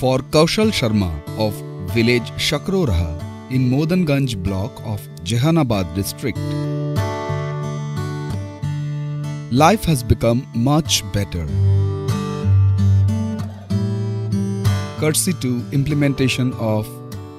For Kaushal Sharma of village Shakrorha in Modanganj block of Jehanabad district, life has become much better courtesy to implementation of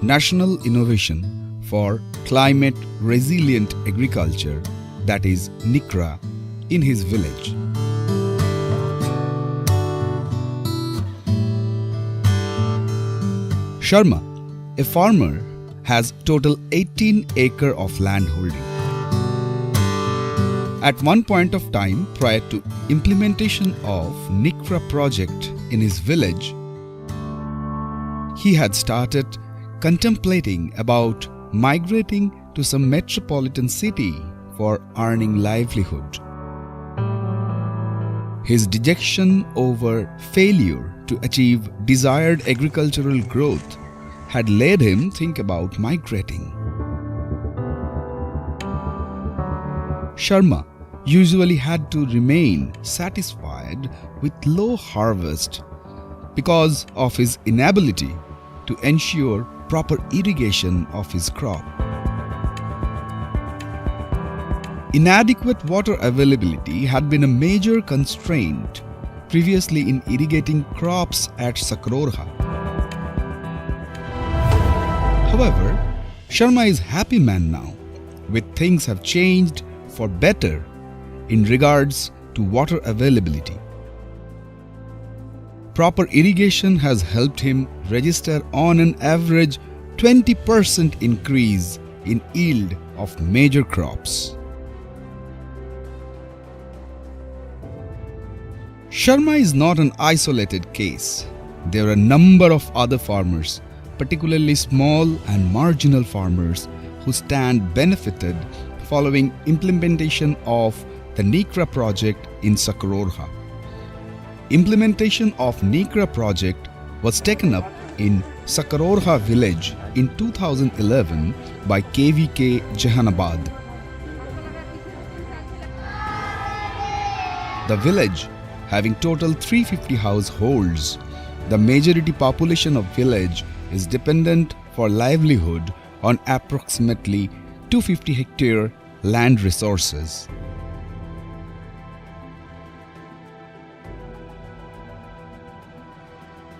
National Innovation for Climate Resilient Agriculture, that is NICRA, in his village. Sharma, a farmer, has total 18 acre of land holding. At one point of time prior to implementation of NICRA project in his village, he had started contemplating about migrating to some metropolitan city for earning livelihood. His dejection over failure to achieve desired agricultural growth had led him think about migrating. Sharma usually had to remain satisfied with low harvest because of his inability to ensure proper irrigation of his crop. Inadequate water availability had been a major constraint previously in irrigating crops at Shakrorha. However, Sharma is a happy man now, with things have changed for better in regards to water availability. Proper irrigation has helped him register on an average 20% increase in yield of major crops. Sharma is not an isolated case. There are a number of other farmers, particularly small and marginal farmers, who stand benefited following implementation of the NICRA project in Shakrorha. Implementation of NICRA project was taken up in Shakrorha village in 2011 by KVK Jehanabad. The village, having total 350 households, the majority population of village is dependent for livelihood on approximately 250 hectare land resources.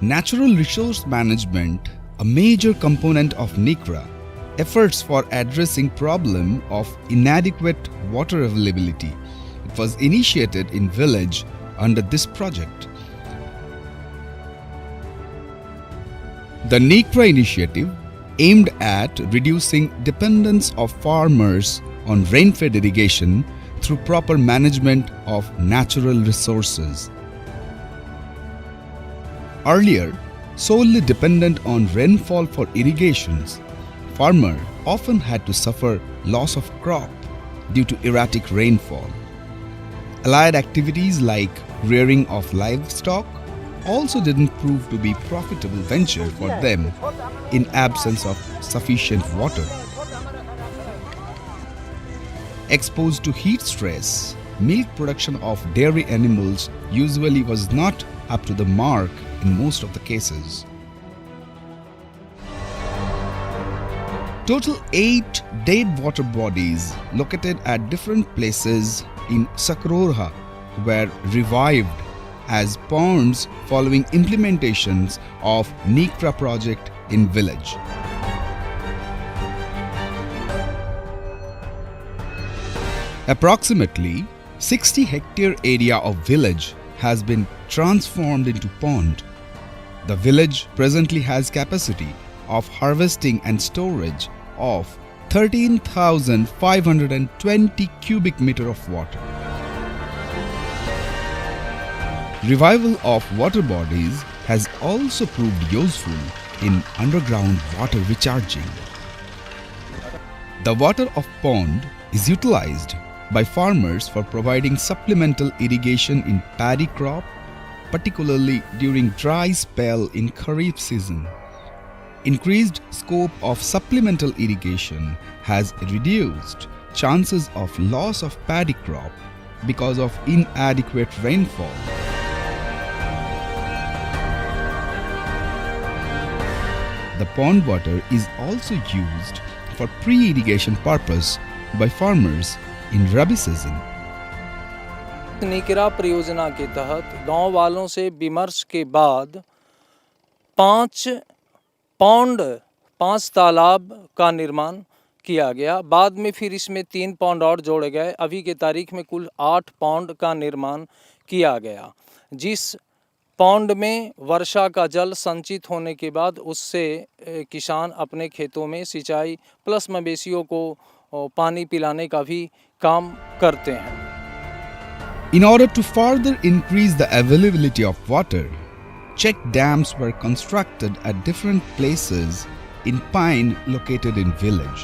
Natural resource management, a major component of NICRA, efforts for addressing problem of inadequate water availability. It was initiated in village under this project. The NICRA initiative aimed at reducing dependence of farmers on rain-fed irrigation through proper management of natural resources. Earlier, solely dependent on rainfall for irrigations, farmer often had to suffer loss of crop due to erratic rainfall. Allied activities like rearing of livestock also didn't prove to be profitable venture for them in absence of sufficient water. Exposed to heat stress, milk production of dairy animals usually was not up to the mark in most of the cases. Total 8 dead water bodies located at different places in Shakrorha were revived as ponds following implementations of NICRA project in village. Approximately 60 hectare area of village has been transformed into pond. The village presently has capacity of harvesting and storage of 13,520 cubic meter of water. Revival of water bodies has also proved useful in underground water recharging. The water of pond is utilized by farmers for providing supplemental irrigation in paddy crop, particularly during dry spell in Kharif season. Increased scope of supplemental irrigation has reduced chances of loss of paddy crop because of inadequate rainfall. the pond water is also used for pre-irrigation purpose by farmers in Rabi season. निकरा परियोजना के तहत गांव वालों से विमर्श के बाद 5 तालाब का निर्माण किया गया। बाद में फिर इसमें 3 पॉन्ड और जोड़े गए। अभी के तारीख में कुल 8 पॉन्ड का निर्माण किया गया, जिस पॉन्ड में वर्षा का जल संचित होने के बाद उससे किसान अपने खेतों में सिंचाई प्लस मवेशियों को पानी पिलाने का भी काम करते हैं। In order to further increase the availability of water, check dams were constructed at different places in Pine located in village.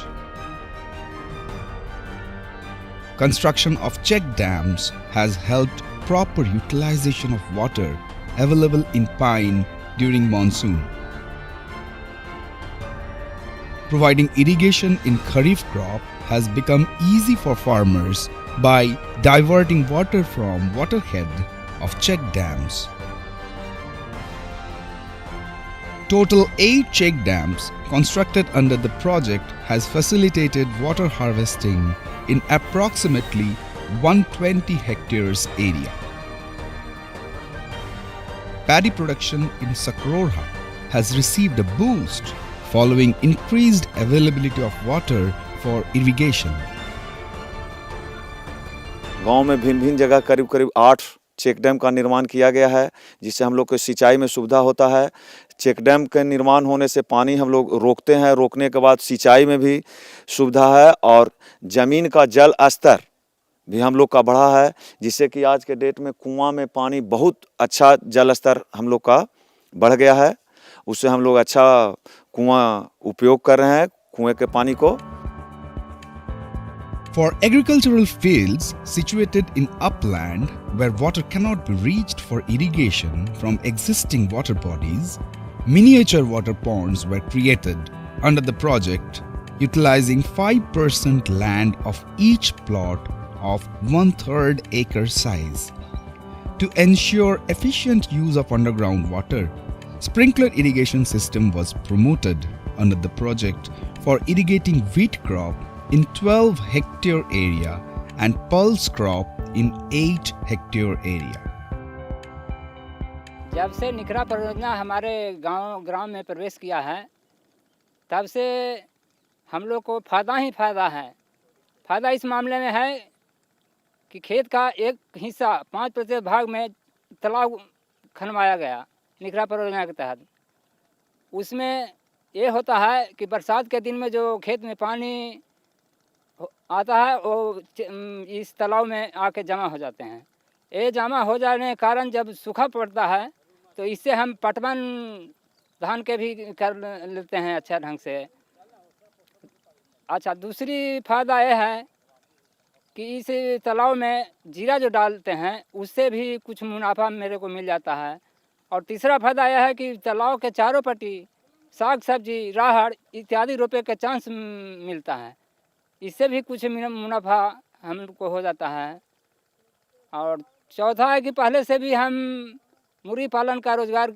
Construction of check dams has helped proper utilization of water available in Pine during monsoon. Providing irrigation in Kharif crop has become easy for farmers by diverting water from waterhead of check dams. Total 8 check dams constructed under the project has facilitated water harvesting in approximately 120 hectares area. Paddy production in Sakroha has received a boost following increased availability of water for irrigation. गांव में भिन्न जगह करीब 8 check dam का निर्माण किया गया है, जिससे हम लोग को सिंचाई में सुविधा होता है। चेक डैम के निर्माण होने से पानी हम लोग रोकते हैं, रोकने के बाद सिंचाई में भी सुविधा है और ज़मीन का जल स्तर भी हम लोग का बढ़ा है, जिससे कि आज के डेट में कुआं में पानी बहुत अच्छा जल स्तर हम लोग का बढ़ गया है। उससे हम लोग अच्छा कुआं उपयोग कर रहे हैं कुएं के पानी को। For agricultural fields situated in upland where water cannot be reached for irrigation from existing water bodies, miniature water ponds were created under the project, utilizing 5% land of each plot of 1/3 acre size. To ensure efficient use of underground water, sprinkler irrigation system was promoted under the project for irrigating wheat crop in 12 hectare area and pulse crop in 8 hectare area. जब से निकरा परियोजना हमारे ग्राम में प्रवेश किया है, तब से हम लोग को फ़ायदा ही फ़ायदा है। फ़ायदा इस मामले में है कि खेत का एक हिस्सा 5% भाग में तालाब खनवाया गया निकरा परियोजना के तहत। उसमें ये होता है कि बरसात के दिन में जो खेत में पानी आता है वो इस तालाब में आके जमा हो जाते हैं। ये जमा हो जाने के कारण जब सूखा पड़ता है तो इससे हम पटवन धान के भी कर लेते हैं अच्छा ढंग से। अच्छा, दूसरी फ़ायदा ये है कि इस तालाब में जीरा जो डालते हैं उससे भी कुछ मुनाफा मेरे को मिल जाता है। और तीसरा फ़ायदा यह है कि तालाब के चारों पट्टी साग सब्जी राहड़ इत्यादि रोपे के चांस मिलता है, इससे भी कुछ मुनाफा हमको हो जाता है। और चौथा है कि पहले से भी हम मुर्गी पालन का रोज़गार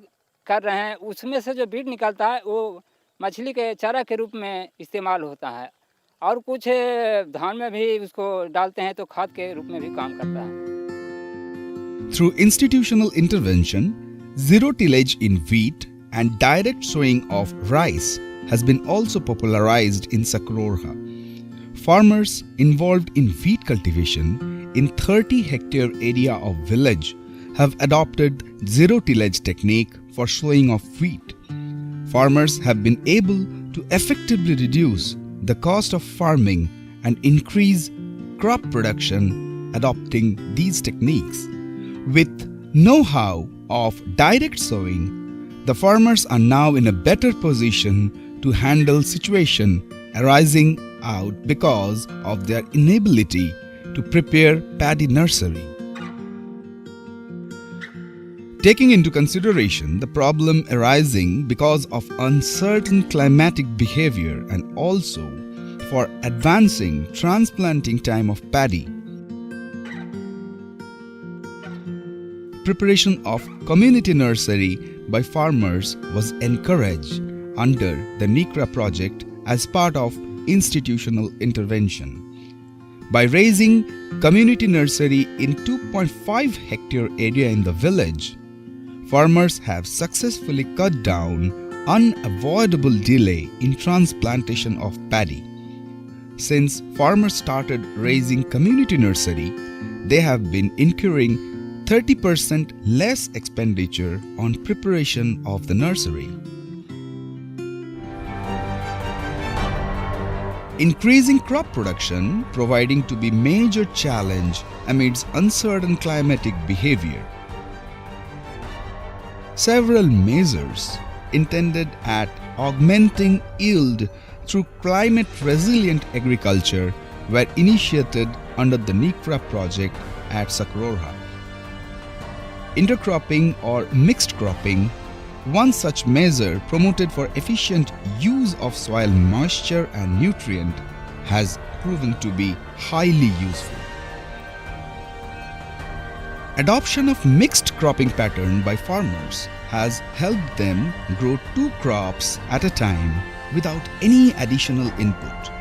कर रहे हैं, उसमें से जो बीज निकलता है वो मछली के चारा के रूप में इस्तेमाल होता है और कुछ धान में भी उसको डालते हैं तो खाद के रूप में भी काम करता है। Through institutional intervention, zero tillage in wheat and direct sowing of rice has been also popularized in Sakroha. Farmers involved in wheat cultivation in 30 hectare area of village have adopted zero tillage technique for sowing of wheat. Farmers have been able to effectively reduce the cost of farming and increase crop production adopting these techniques. With know-how of direct sowing, the farmers are now in a better position to handle situation arising out because of their inability to prepare paddy nursery. Taking into consideration the problem arising because of uncertain climatic behavior and also for advancing transplanting time of paddy, preparation of community nursery by farmers was encouraged under the NICRA project as part of institutional intervention. By raising community nursery in 2.5 hectare area in the village, farmers have successfully cut down unavoidable delay in transplantation of paddy. Since farmers started raising community nursery, they have been incurring 30% less expenditure on preparation of the nursery. Increasing crop production proving to be major challenge amidst uncertain climatic behavior. Several measures intended at augmenting yield through climate-resilient agriculture were initiated under the NICRA project at Sakrorha. Intercropping or mixed cropping, one such measure promoted for efficient use of soil moisture and nutrient, has proven to be highly useful. Adoption of mixed cropping pattern by farmers has helped them grow 2 crops at a time without any additional input.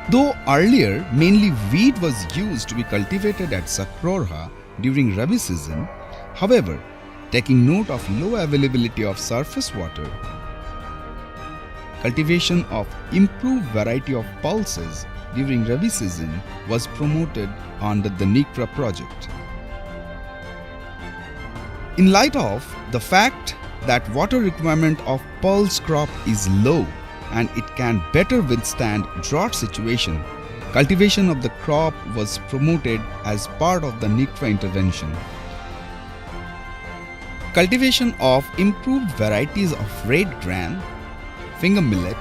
Though earlier mainly wheat was used to be cultivated at Sakrorha during Rabi season, however, taking note of low availability of surface water, cultivation of improved variety of pulses during Rabi season was promoted under the NICRA project. In light of the fact that water requirement of pulse crop is low and it can better withstand drought situation, cultivation of the crop was promoted as part of the NICRA intervention. Cultivation of improved varieties of red gram, finger millet,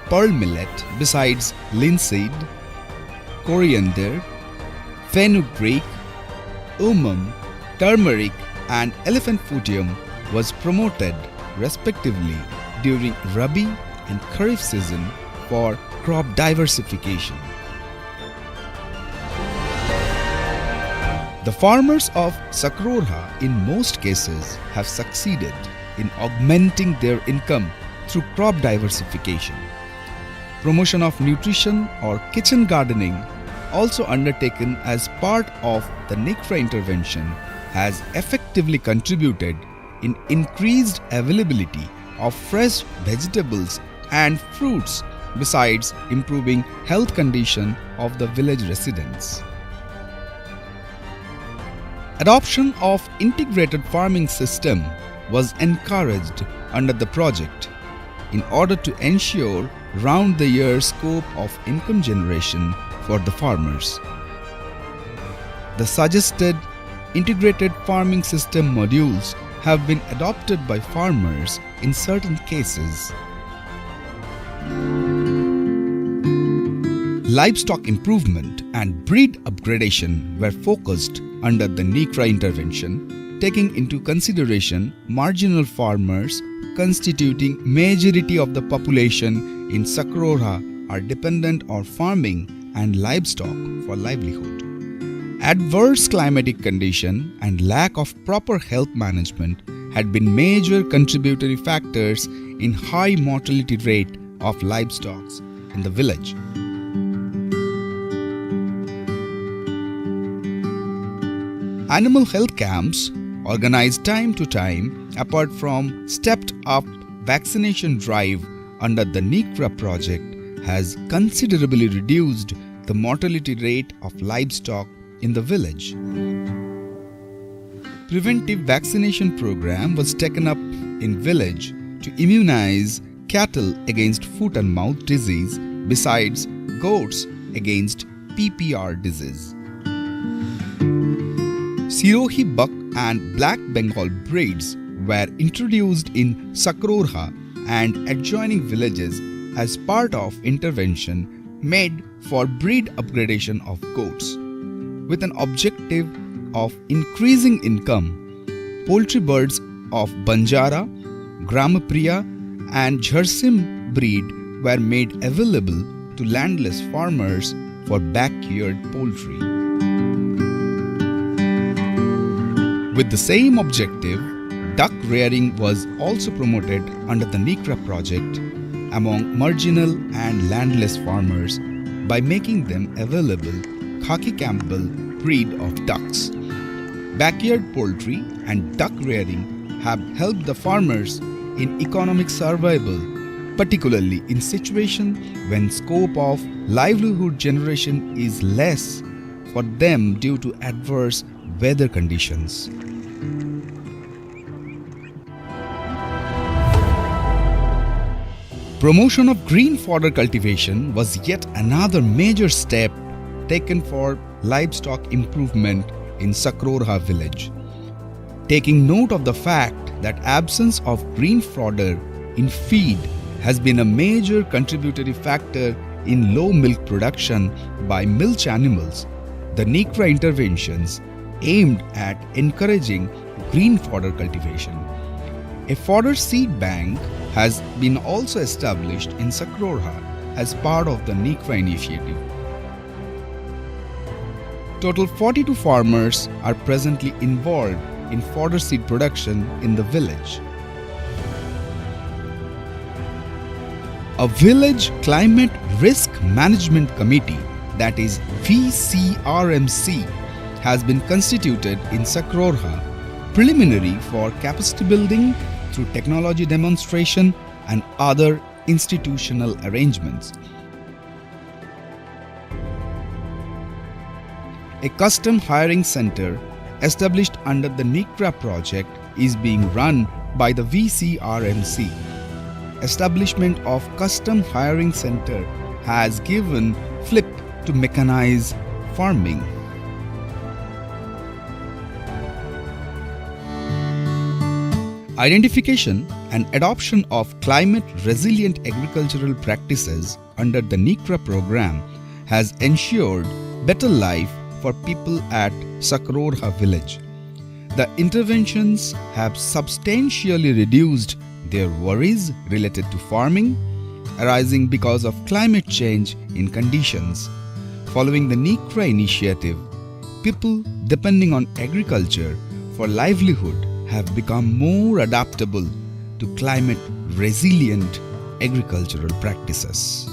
pearl millet besides linseed, coriander, fenugreek, turmeric and elephant futium was promoted respectively during Rabi and Kharif season for crop diversification. The farmers of Sakrorha in most cases have succeeded in augmenting their income through crop diversification. Promotion of nutrition or kitchen gardening, also undertaken as part of the NICRA intervention, has effectively contributed in increased availability of fresh vegetables and fruits, besides improving health condition of the village residents. Adoption of integrated farming system was encouraged under the project in order to ensure round-the-year scope of income generation for the farmers. The suggested integrated farming system modules have been adopted by farmers in certain cases. Livestock improvement and breed upgradation were focused under the NICRA intervention, taking into consideration marginal farmers constituting majority of the population in Sakrorha are dependent on farming and livestock for livelihood. Adverse climatic condition and lack of proper health management had been major contributory factors in high mortality rate of livestock in the village. Animal health camps organized time to time, apart from stepped up vaccination drive under the NICRA project, has considerably reduced the mortality rate of livestock in the village. Preventive vaccination program was taken up in village to immunize cattle against foot and mouth disease, besides goats against PPR disease. Sirohi buck and black Bengal breeds were introduced in Sakrorha and adjoining villages as part of intervention made for breed upgradation of goats. With an objective of increasing income, poultry birds of Banjara, Gramapriya and Jharsim breed were made available to landless farmers for backyard poultry. With the same objective, duck rearing was also promoted under the NICRA project among marginal and landless farmers by making them available Khaki Campbell breed of ducks. Backyard poultry and duck rearing have helped the farmers in economic survival, particularly in situations when scope of livelihood generation is less for them due to adverse weather conditions. Promotion of green fodder cultivation was yet another major step taken for livestock improvement in Sakrorha village. Taking note of the fact that absence of green fodder in feed has been a major contributory factor in low milk production by milch animals, the NICRA interventions aimed at encouraging green fodder cultivation. A fodder seed bank has been also established in Sakrorha as part of the NICRA initiative. Total 42 farmers are presently involved in fodder seed production in the village. A village climate risk management committee, that is VCRMC, has been constituted in Sakrorha preliminary for capacity building through technology demonstration and other institutional arrangements. A custom hiring center established under the NICRA project is being run by the VCRMC. Establishment of custom hiring center has given flip to mechanized farming. Identification and adoption of climate resilient agricultural practices under the NICRA program has ensured better life for people at Sakrorha village. The interventions have substantially reduced their worries related to farming arising because of climate change in conditions. Following the NICRA initiative, people depending on agriculture for livelihood have become more adaptable to climate resilient agricultural practices.